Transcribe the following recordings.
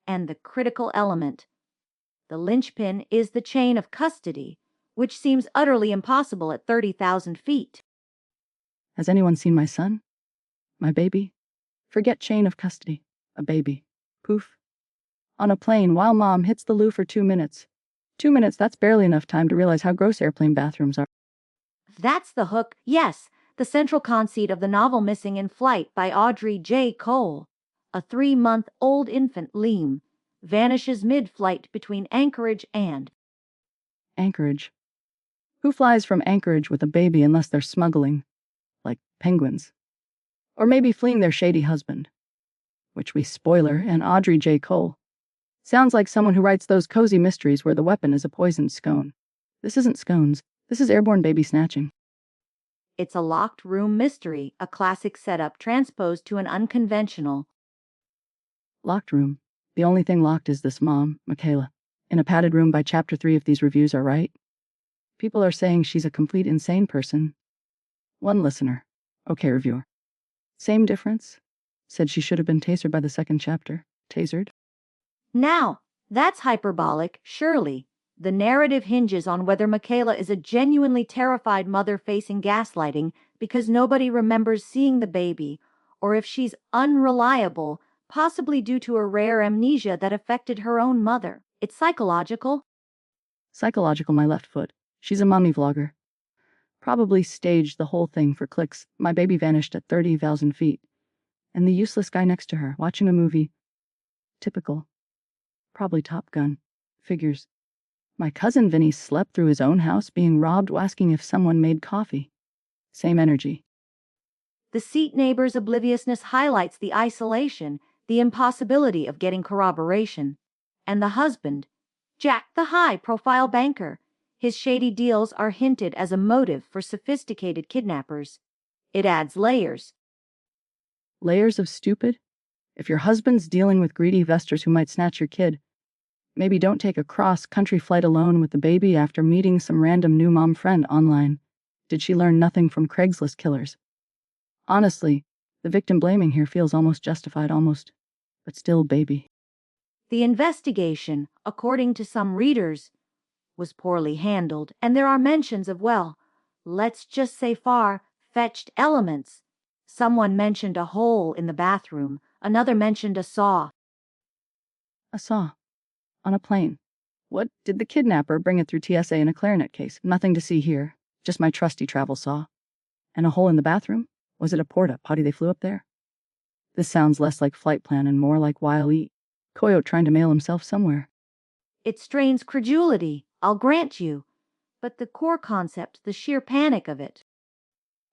and the critical element. The linchpin is the chain of custody, which seems utterly impossible at 30,000 feet. Has anyone seen my son? My baby? Forget chain of custody. A baby. Poof. On a plane while mom hits the loo for 2 minutes. 2 minutes, that's barely enough time to realize how gross airplane bathrooms are. That's the hook, yes, the central conceit of the novel Missing in Flight by Audrey J. A 3-month-old infant, Liam, vanishes mid-flight between Anchorage and Anchorage. Who flies from Anchorage with a baby unless they're smuggling? Like penguins. Or maybe fleeing their shady husband. Which we spoiler and Audrey J. Sounds like someone who writes those cozy mysteries where the weapon is a poisoned scone. This isn't scones. This is airborne baby snatching. It's a locked room mystery, a classic setup transposed to an unconventional. Locked room. The only thing locked is this mom, Makayla, in a padded room by chapter 3 if these reviews are right. People are saying she's a complete insane person. One listener. Okay, reviewer. Same difference. Said she should have been tasered by the second chapter. Tasered? Now, that's hyperbolic, surely. The narrative hinges on whether Makayla is a genuinely terrified mother facing gaslighting because nobody remembers seeing the baby, or if she's unreliable, possibly due to a rare amnesia that affected her own mother. It's psychological. Psychological, my left foot. She's a mommy vlogger. Probably staged the whole thing for clicks. My baby vanished at 30,000 feet. And the useless guy next to her, watching a movie. Typical. Probably Top Gun. Figures. My cousin Vinny slept through his own house being robbed, asking if someone made coffee. Same energy. The seat neighbor's obliviousness highlights the isolation, the impossibility of getting corroboration. And the husband, Jack the high-profile banker, his shady deals are hinted as a motive for sophisticated kidnappers. It adds layers. Layers of stupid? If your husband's dealing with greedy investors who might snatch your kid, maybe don't take a cross-country flight alone with the baby after meeting some random new mom friend online. Did she learn nothing from Craigslist killers? Honestly, the victim blaming here feels almost justified, but still baby. The investigation, according to some readers, was poorly handled, and there are mentions of, well, let's just say far-fetched elements. Someone mentioned a hole in the bathroom, another mentioned a saw. A saw. On a plane. What did the kidnapper bring it through TSA in a clarinet case? Nothing to see here. Just my trusty travel saw. And a hole in the bathroom? Was it a porta-potty they flew up there? This sounds less like flight plan and more like Wile E. Coyote trying to mail himself somewhere. It strains credulity, I'll grant you, but the core concept, the sheer panic of it.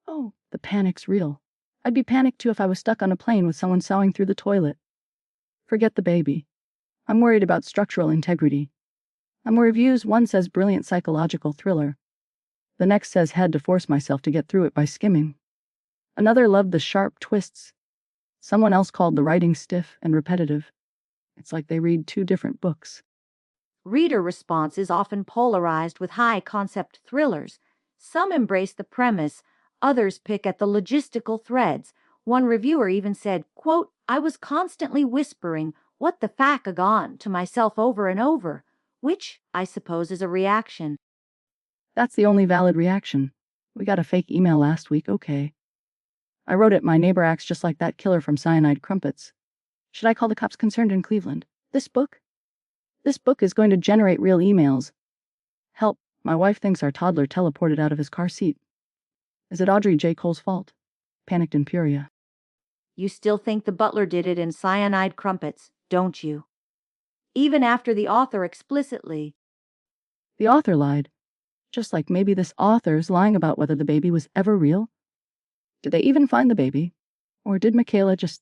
Oh, the panic's real. I'd be panicked too if I was stuck on a plane with someone sawing through the toilet. Forget the baby. I'm worried about structural integrity. On reviews, one says brilliant psychological thriller. The next says had to force myself to get through it by skimming. Another loved the sharp twists. Someone else called the writing stiff and repetitive. It's like they read 2 different books. Reader response is often polarized with high-concept thrillers. Some embrace the premise, others pick at the logistical threads. One reviewer even said, quote, I was constantly whispering, what the fack a gone, to myself over and over, which, I suppose, is a reaction. That's the only valid reaction. We got a fake email last week, okay. I wrote it, my neighbor acts just like that killer from Cyanide Crumpets. Should I call the cops concerned in Cleveland? This book is going to generate real emails. Help, my wife thinks our toddler teleported out of his car seat. Is it Audrey J. fault? Panicked in Peoria. You still think the butler did it in Cyanide Crumpets, don't you? Even after the author explicitly. The author lied. Just like maybe this author's lying about whether the baby was ever real. Did they even find the baby? Or did Makayla just,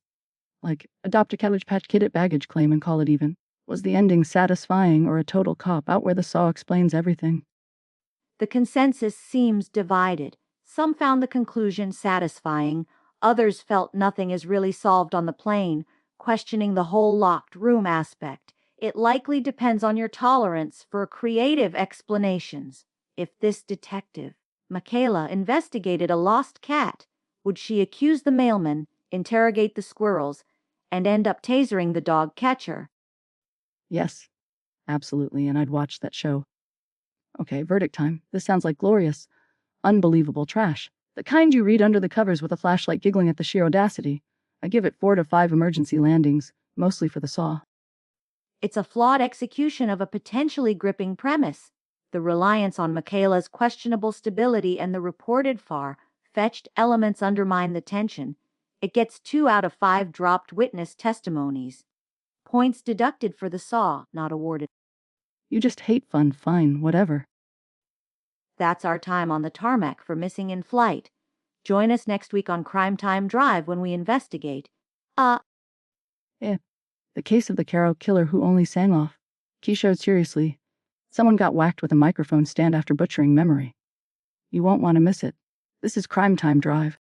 adopt a Cabbage Patch Kid at baggage claim and call it even? Was the ending satisfying or a total cop-out where the saw explains everything? The consensus seems divided. Some found the conclusion satisfying. Others felt nothing is really solved on the plane, questioning the whole locked room aspect. It likely depends on your tolerance for creative explanations. If this detective, Makayla, investigated a lost cat, would she accuse the mailman, interrogate the squirrels, and end up tasering the dog catcher? Yes, absolutely, and I'd watch that show. Okay, verdict time. This sounds like glorious, unbelievable trash. The kind you read under the covers with a flashlight giggling at the sheer audacity. I give it 4 to 5 emergency landings, mostly for the saw. It's a flawed execution of a potentially gripping premise. The reliance on Makayla's questionable stability and the reported far-fetched elements undermine the tension. It gets 2 out of 5 dropped witness testimonies. Points deducted for the saw, not awarded. You just hate fun, fine, whatever. That's our time on the tarmac for Missing in Flight. Join us next week on Crime Time Drive when we investigate. The case of the Caro killer who only sang off. Key showed seriously. Someone got whacked with a microphone stand after butchering memory. You won't want to miss it. This is Crime Time Drive.